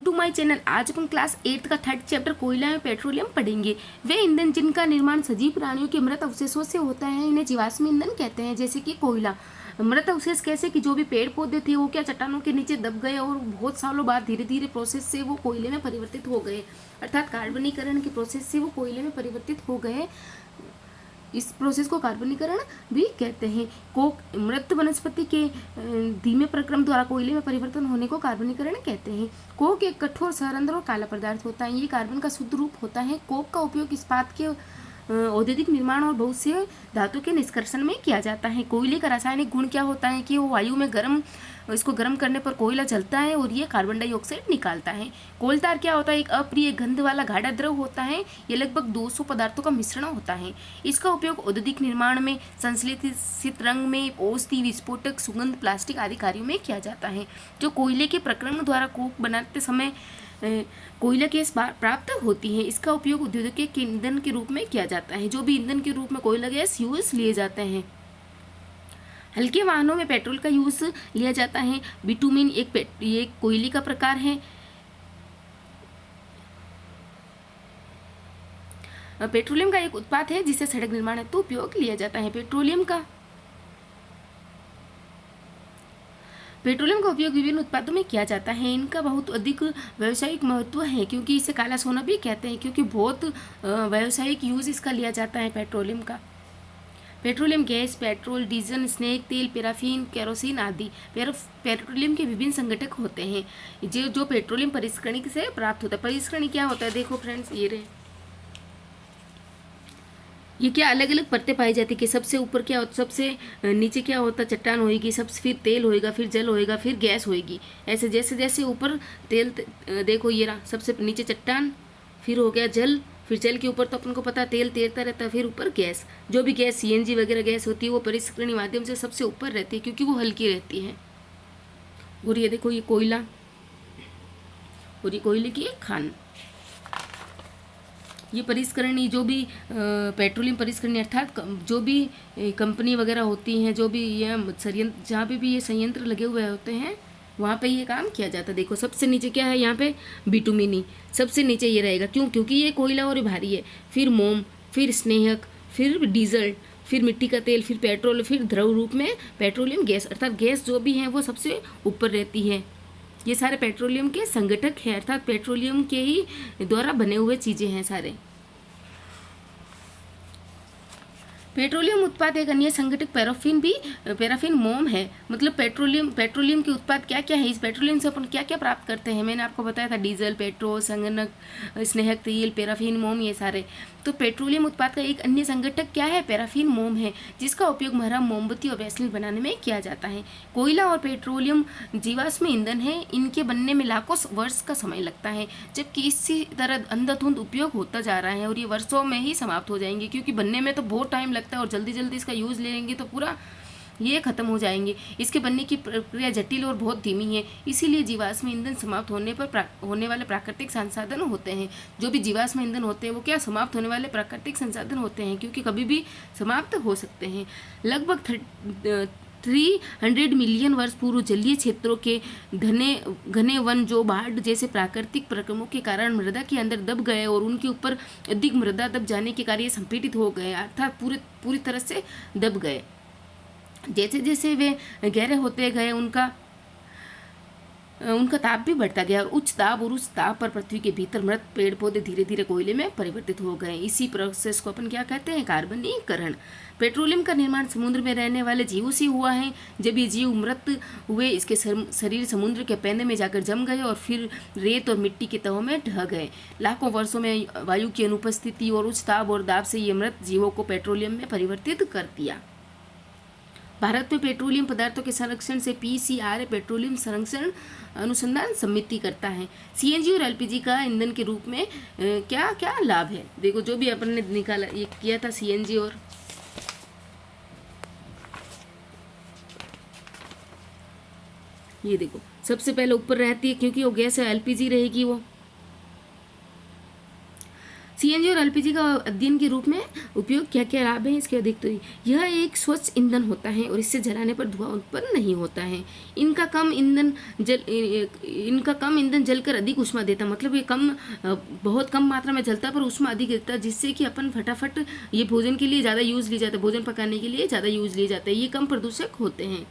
To my channel. आज अपन class 8 का 3rd chapter कोयला में पेट्रोलियम पढ़ेंगे। वे ईंधन जिनका निर्माण सजीव प्राणियों के मृत अवशेषों से होता है इन्हें जीवाश्म ईंधन कहते हैं। जैसे कि कोयला मृत अवशेष कैसे कि जो भी पेड़ पौधे थे वो क्या चट्टानों के नीचे दब गए और बहुत सालों बाद धीरे धीरे प्रोसेस से वो कोयले में परिवर्तित हो गए, अर्थात कार्बनीकरण की प्रोसेस से वो कोयले में परिवर्तित हो गए। इस प्रोसेस को कार्बनीकरण भी कहते हैं। कोक मृत वनस्पति के धीमे प्रक्रम द्वारा कोयले में परिवर्तन होने को कार्बनीकरण कहते हैं। कोक एक कठोर सरंध्र और काला पदार्थ होता है। ये कार्बन का शुद्ध रूप होता है। कोक का उपयोग इस्पात के औद्योगिक निर्माण और बहुत से धातु के निष्कर्षण में किया जाता है। कोयले का रासायनिक गुण क्या होता है कि वो वायु में इसको गर्म करने पर कोयला जलता है और ये कार्बन डाइऑक्साइड निकालता है। कोलतार क्या होता है? एक अप्रिय गंध वाला गाढ़ा द्रव होता है। ये लगभग 200 पदार्थों का मिश्रण होता है। इसका उपयोग औद्योगिक निर्माण में, संश्लेषित रंग में, औषधि, विस्फोटक, सुगंध, प्लास्टिक आदि कार्यों में किया जाता है। जो कोयले के प्रक्रमण द्वारा कोक बनाते समय कोयला गैस प्राप्त होती है, इसका उपयोग औद्योगिक ईंधन के रूप में किया जाता है। जो भी ईंधन के रूप में कोयला गैस यूज लिए जाते हैं। हल्के वाहनों में पेट्रोल का यूज लिया जाता है। बिटुमिन एक कोयले का प्रकार है। पेट्रोलियम का एक उत्पाद है जिसे सड़क निर्माण हेतु उपयोग लिया जाता है। पेट्रोलियम का उपयोग विभिन्न उत्पादों में किया जाता है। इनका बहुत अधिक व्यावसायिक महत्व है क्योंकि इसे काला सोना भी कहते हैं, क्योंकि बहुत व्यावसायिक यूज इसका लिया जाता है पेट्रोलियम का। Petroleum gas, petrol, diesel, snake तेल, पैराफिन, केरोसिन आदि पेट्रोलियम के विभिन्न संघटक होते हैं जो पेट्रोलियम परिष्करण से प्राप्त होता है। परिष्करण क्या होता है? देखो फ्रेंड्स, ये क्या अलग अलग परतें पाई जाती है कि सबसे ऊपर क्या होता, सबसे नीचे क्या होता, चट्टान होएगी, सबसे फिर तेल होएगा, फिर जल होएगा, फिर गैस होएगी। ऐसे जैसे जैसे ऊपर तेल, देखो ये रहा, सबसे नीचे चट्टान, फिर हो गया जल, फिर जल के ऊपर तो अपन को पता तेल तैरता रहता है, फिर ऊपर गैस। जो भी गैस सीएनजी वगैरह गैस होती है वो परिष्करण माध्यम से सबसे ऊपर रहती है क्योंकि वो हल्की रहती है। और ये देखो ये कोयला, और ये कोयले की एक खान। ये परिष्करणी जो भी पेट्रोलियम परिष्करणी अर्थात जो भी कंपनी वगैरह होती हैं, जो भी ये संयंत्र, जहाँ पे भी ये संयंत्र लगे हुए होते हैं वहाँ पे ये काम किया जाता है। देखो सबसे नीचे क्या है, यहाँ पे बिटुमिनी सबसे नीचे ये रहेगा। क्यों? क्योंकि ये कोयला और भारी है। फिर मोम, फिर स्नेहक, फिर डीजल, फिर मिट्टी का तेल, फिर पेट्रोल, फिर द्रव रूप में पेट्रोलियम गैस, अर्थात गैस जो भी है वो सबसे ऊपर रहती है। ये सारे पेट्रोलियम के संघटक हैं, अर्थात पेट्रोलियम के ही द्वारा बने हुए चीज़ें हैं सारे। पेट्रोलियम उत्पाद एक अन्य संघटक पैराफिन मोम है। मतलब पेट्रोलियम के उत्पाद क्या क्या है? इस पेट्रोलियम से अपन क्या क्या प्राप्त करते हैं? मैंने आपको बताया था डीजल, पेट्रोल, संगणक, स्नेहक तेल, पैराफिन मोम, ये सारे। तो पेट्रोलियम उत्पाद का एक अन्य संघटक क्या है? पैराफिन मोम है, जिसका उपयोग मरहम, मोमबत्ती और वैसलीन बनाने में किया जाता है। कोयला और पेट्रोलियम जीवाश्म ईंधन है। इनके बनने में लाखों वर्ष का समय लगता है, जबकि इसी तरह अंधाधुंध उपयोग होता जा रहा है और ये वर्षों में ही समाप्त हो जाएंगे क्योंकि बनने में तो बहुत टाइम लगता है और जल्दी जल्दी इसका यूज़ लेंगे तो पूरा ये खत्म हो जाएंगे। इसके बनने की प्रक्रिया जटिल और बहुत धीमी है, इसीलिए जीवाश्म ईंधन समाप्त होने पर होने वाले प्राकृतिक संसाधन होते हैं। जो भी जीवाश्म ईंधन होते हैं वो क्या समाप्त होने वाले प्राकृतिक संसाधन होते हैं क्योंकि कभी भी समाप्त हो सकते हैं। लगभग 300 मिलियन वर्ष पूर्व जलीय क्षेत्रों के घने वन जो बाढ़ जैसे प्राकृतिक प्रक्रमों के कारण मृदा के अंदर दब गए और उनके ऊपर अधिक मृदा दब जाने के कारण ये संपीड़ित हो गए, अर्थात पूरी तरह से दब गए। जैसे जैसे वे गहरे होते गए उनका ताप भी बढ़ता गया और उच्च ताप पर पृथ्वी के भीतर मृत पेड़ पौधे धीरे धीरे कोयले में परिवर्तित हो गए। इसी प्रोसेस को अपन क्या कहते हैं? कार्बनीकरण। पेट्रोलियम का निर्माण समुद्र में रहने वाले जीवों से हुआ है। जब ये जीव मृत हुए इसके शरीर समुद्र के पैने में जाकर जम गए और फिर रेत और मिट्टी के तहों में ढह गए। लाखों वर्षों में वायु की अनुपस्थिति और उच्च ताप और दाब से ये मृत जीवों को पेट्रोलियम में परिवर्तित कर दिया। भारत में पेट्रोलियम पदार्थों के संरक्षण से पीसीआर पेट्रोलियम संरक्षण अनुसंधान समिति करता है। सीएनजी और एलपीजी का ईंधन के रूप में क्या क्या लाभ है? देखो जो भी अपन ने निकाला ये किया था सीएनजी और ये देखो सबसे पहले ऊपर रहती है क्योंकि वो गैस है, एलपीजी रहेगी वो। सीएनजी और एलपीजी का अध्ययन के रूप में उपयोग क्या क्या लाभ है इसके देखते हुए, यह एक स्वच्छ ईंधन होता है और इससे जलाने पर धुआं उत्पन्न नहीं होता है। इनका कम ईंधन जलकर अधिक ऊष्मा देता, मतलब ये बहुत कम मात्रा में जलता पर ऊष्मा अधिक देता, जिससे कि अपन फटाफट ये भोजन के लिए ज़्यादा यूज़ लिए जाते हैं, भोजन पकाने के लिए ज़्यादा यूज़ लिए जाते हैं। ये कम प्रदूषक होते हैं,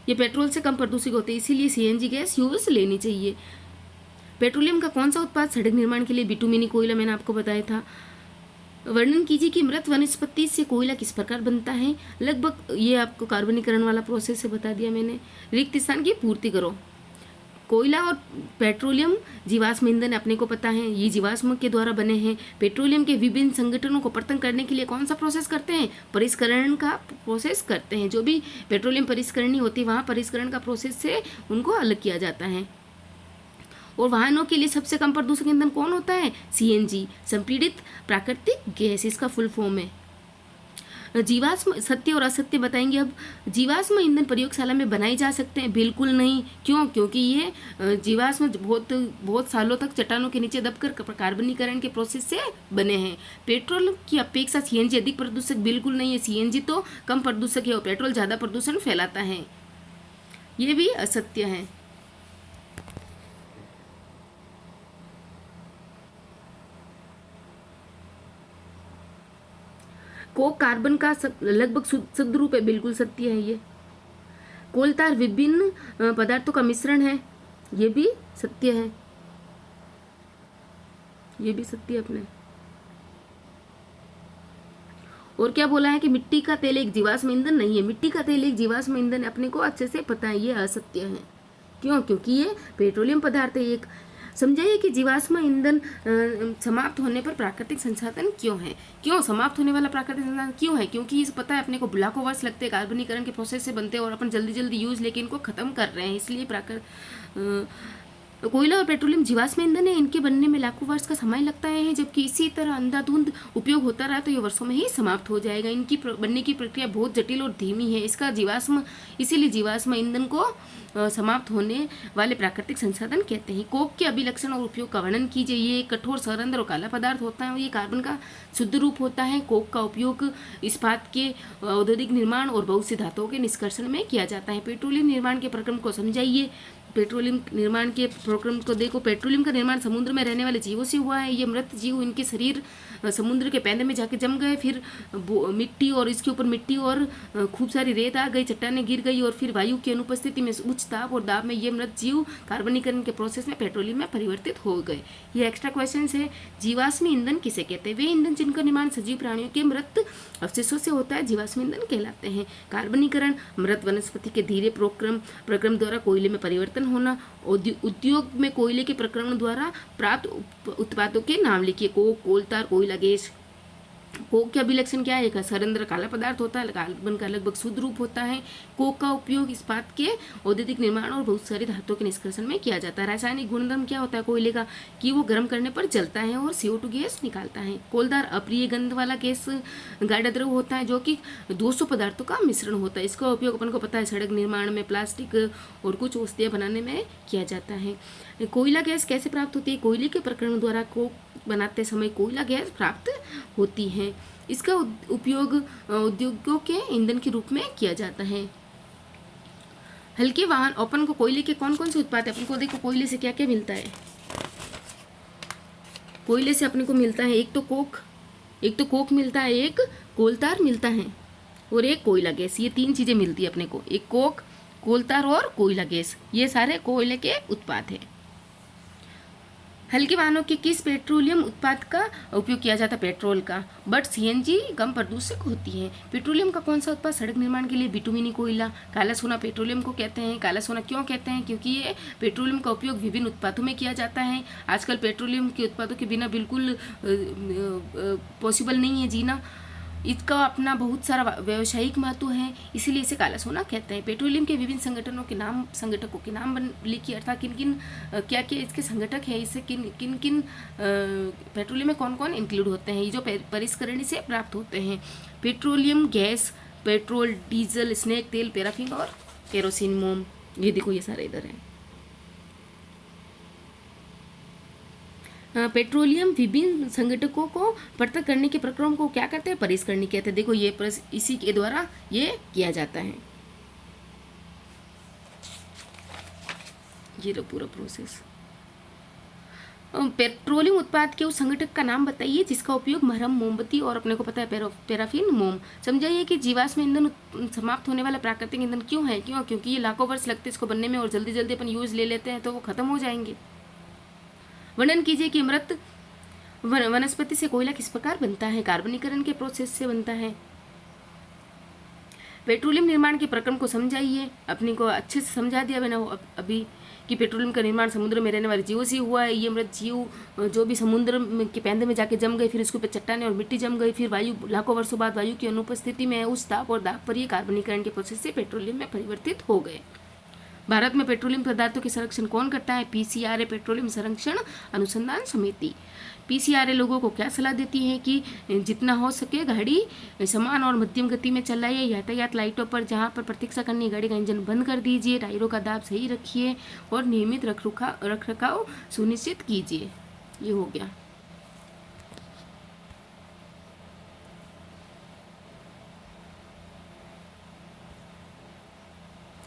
ये पेट्रोल से कम प्रदूषित होते हैं, इसीलिए सीएनजी गैस यूज़ लेनी चाहिए। पेट्रोलियम का कौन सा उत्पाद सड़क निर्माण के लिए बिटुमिनी कोयला मैंने आपको बताया था। वर्णन कीजिए कि मृत वनस्पति से कोयला किस प्रकार बनता है। लगभग ये आपको कार्बनीकरण वाला प्रोसेस से बता दिया मैंने। रिक्त स्थान की पूर्ति करो। कोयला और पेट्रोलियम जीवाश्म ईंधन अपने को पता है, ये जीवाश्म के द्वारा बने हैं। पेट्रोलियम के विभिन्न संगठनों को पृथक करने के लिए कौन सा प्रोसेस करते हैं, परिष्करण का प्रोसेस करते हैं। जो भी पेट्रोलियम परिष्करणी होती है वहाँ परिष्करण का प्रोसेस से उनको अलग किया जाता है। और वाहनों के लिए सबसे कम प्रदूषक ईंधन कौन होता है, सीएनजी, संपीड़ित प्राकृतिक गैस, इसका फुल फॉर्म है। जीवाश्म सत्य और असत्य बताएंगे अब। जीवाश्म ईंधन प्रयोगशाला में बनाए जा सकते हैं, बिल्कुल नहीं। क्यों? क्योंकि ये जीवाश्म बहुत सालों तक चट्टानों के नीचे दबकर कार्बनीकरण के प्रोसेस से बने हैं। पेट्रोल की अपेक्षा सीएनजी अधिक प्रदूषक बिल्कुल नहीं है। सीएनजी तो कम प्रदूषक है और पेट्रोल ज़्यादा प्रदूषण फैलाता है, ये भी असत्य है। कोक कार्बन का लगभग शुद्ध रूप है, बिल्कुल सत्य है ये। कोल तार विभिन्न पदार्थों का मिश्रण है, ये भी सत्य है, ये भी सत्य है अपने। और क्या बोला है कि मिट्टी का तेल एक जीवाश्म ईंधन नहीं है। मिट्टी का तेल एक जीवाश्म ईंधन अपने को अच्छे से पता है, ये असत्य है। क्यों? क्योंकि ये पेट्रोलियम पदार्थ है एक। समझाइए कि जीवाश्म ईंधन समाप्त होने पर प्राकृतिक संसाधन क्यों है। क्यों समाप्त होने वाला प्राकृतिक संसाधन क्यों है? क्योंकि इस पता है अपने को लाखों वर्ष लगते हैं, कार्बनीकरण के प्रोसेस से बनते हैं और अपन जल्दी जल्दी यूज लेके इनको खत्म कर रहे हैं, इसलिए कोयला और पेट्रोलियम जीवाश्म ईंधन है, इनके बनने में लाखों वर्ष का समय लगता है, जबकि इसी तरह अंधाधुंध उपयोग होता रहा तो ये वर्षों में ही समाप्त हो जाएगा। इनकी बनने की प्रक्रिया बहुत जटिल और धीमी है। इसीलिए जीवाश्म ईंधन को समाप्त होने वाले प्राकृतिक संसाधन कहते हैं। कोक के अभिलक्षण और उपयोग का वर्णन कीजिए। ये एक कठोर, सरंध्र और काला पदार्थ होता है और ये कार्बन का शुद्ध रूप होता है। कोक का उपयोग इस्पात के औद्योगिक निर्माण और बहुत सी धातुओं के निष्कर्षण में किया जाता है। पेट्रोलियम निर्माण के प्रक्रम को समझाइए। पेट्रोलियम निर्माण के प्रक्रम को देखो। पेट्रोलियम का निर्माण समुद्र में रहने वाले जीवों से हुआ है। ये मृत जीव, इनके शरीर समुद्र के पैंदे में जाके जम गए, फिर मिट्टी और इसके ऊपर मिट्टी और खूब सारी रेत आ गई, चट्टानें गिर गई और फिर वायु की अनुपस्थिति में उच्च ताप और दाब में ये मृत जीव कार्बनीकरण के प्रोसेस में पेट्रोलियम में परिवर्तित हो गए। ये एक्स्ट्रा क्वेश्चन है। जीवाश्म ईंधन किसे कहते हैं? वे ईंधन जिनका निर्माण सजीव प्राणियों के मृत अवशेषों से होता है जीवाश्म ईंधन कहलाते हैं। कार्बनीकरण मृत वनस्पति के धीरे प्रक्रम द्वारा कोयले में परिवर्तन होना। उद्योग में कोयले के प्रक्रमण द्वारा प्राप्त उत्पादों के नाम लिखिए। कोक, कोल तार, कोयला गैस। कोक के अभिलक्षण क्या है? सरंध्र काला पदार्थ होता है, कार्बन का लगभग शुद्ध रूप होता है। कोक का उपयोग इस्पात के औद्योगिक निर्माण और बहुत सारी धातुओं के निष्कर्षण में किया जाता है। रासायनिक गुणधर्म क्या होता है कोयले का? कि वो गर्म करने पर जलता है और CO2 गैस निकालता है। कोलदार अप्रिय गंध वाला गैस गाढ़ा द्रव होता है जो कि 200 पदार्थों का मिश्रण होता है। इसका उपयोग अपन को पता है सड़क निर्माण में, प्लास्टिक और कुछ औषधियाँ बनाने में किया जाता है। कोयला गैस कैसे प्राप्त होती है? कोयले के प्रक्रमण द्वारा कोक बनाते समय कोयला गैस प्राप्त होती है। इसका उपयोग उद्योगों के ईंधन के रूप में किया जाता है। हल्के वाहन, अपन को कोयले के कौन कौन से उत्पाद है? अपन को देखो कोयले से क्या क्या मिलता है। कोयले से अपने को मिलता है एक तो कोक मिलता है, एक कोलतार मिलता है और एक कोयला गैस। ये 3 चीजें मिलती है अपने को, एक कोक, कोलतार और कोयला गैस। ये सारे कोयले के उत्पाद है। हल्के वाहनों के किस पेट्रोलियम उत्पाद का उपयोग किया जाता है? पेट्रोल का। बट सीएनजी कम प्रदूषक होती है। पेट्रोलियम का कौन सा उत्पाद सड़क निर्माण के लिए? बिटुमिनी कोयला। काला सोना पेट्रोलियम को कहते हैं। काला सोना क्यों कहते हैं? क्योंकि ये पेट्रोलियम का उपयोग विभिन्न उत्पादों में किया जाता है। आजकल पेट्रोलियम के उत्पादों के बिना बिल्कुल पॉसिबल नहीं है जीना। इसका अपना बहुत सारा व्यावसायिक महत्व है, इसीलिए इसे काला सोना कहते हैं। पेट्रोलियम के विभिन्न संगठकों के नाम लिखिए, अर्थात क्या क्या इसके संगठक है, इससे किन पेट्रोलियम में कौन कौन इंक्लूड होते हैं, ये जो परिष्करण से प्राप्त होते हैं। पेट्रोलियम गैस, पेट्रोल, डीजल, स्नैक तेल, पैराफिन और केरोसिन मोम। ये देखो ये सारे इधर हैं। पेट्रोलियम विभिन्न संगठकों को पृथक करने के प्रक्रम को क्या करते हैं, परिष्करण कहते हैं। देखो ये इसी के द्वारा ये किया जाता है। ये पूरा प्रोसेस। पेट्रोलियम उत्पाद के उस संगठक का नाम बताइए जिसका उपयोग मरहम, मोमबत्ती और अपने को पता है पैराफिन, मोम। समझाइए कि जीवाश्म ईंधन समाप्त होने वाला प्राकृतिक ईंधन क्यों है, क्योंकि ये लाखों वर्ष लगते हैं इसको बनने में और जल्दी जल्दी अपन यूज ले लेते हैं तो वो खत्म हो जाएंगे। वर्णन कीजिए कि मृत वनस्पति से कोयला किस प्रकार बनता है, कार्बनीकरण के प्रोसेस से बनता है। पेट्रोलियम निर्माण के प्रक्रम को समझाइए। अपने को अच्छे से समझा दिया मैंने अभी कि पेट्रोलियम का निर्माण समुद्र में रहने वाले जीवों से हुआ है। ये मृत जीव जो भी समुद्र के पैंदे में जाके जम गए, फिर उसके ऊपर चट्टाने और मिट्टी जम गई, फिर वायु लाखों वर्षों बाद वायु की अनुपस्थिति में उस ताप और दाब पर ये कार्बनीकरण के प्रोसेस से पेट्रोलियम में परिवर्तित हो गए। भारत में पेट्रोलियम पदार्थों के संरक्षण कौन करता है, पीसीआरए पेट्रोलियम संरक्षण अनुसंधान समिति। पीसीआरए लोगों को क्या सलाह देती है कि जितना हो सके गाड़ी समान और मध्यम गति में चलाइए, यातायात लाइटों पर जहां पर प्रतीक्षा करनी है गाड़ी का इंजन बंद कर दीजिए, टायरों का दाब सही रखिए और नियमित रखरखाव सुनिश्चित कीजिए। ये हो गया।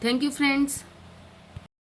Thank you friends.